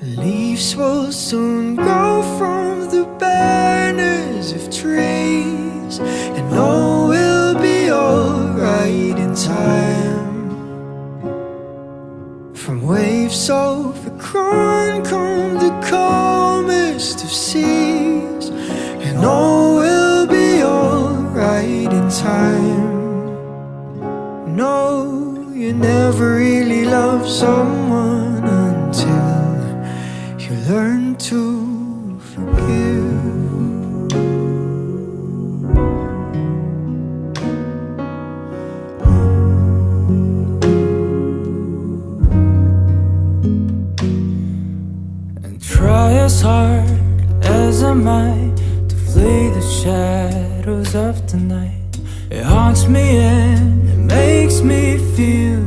Leaves will soon go from the banners of trees, and all will be alright in time. From waves overgrown come the calmest of seas, and all will be alright in time. No, you never really love someone until you learn to forgive. And try as hard as I might to flee the shadows of the night. It haunts me and it makes me feel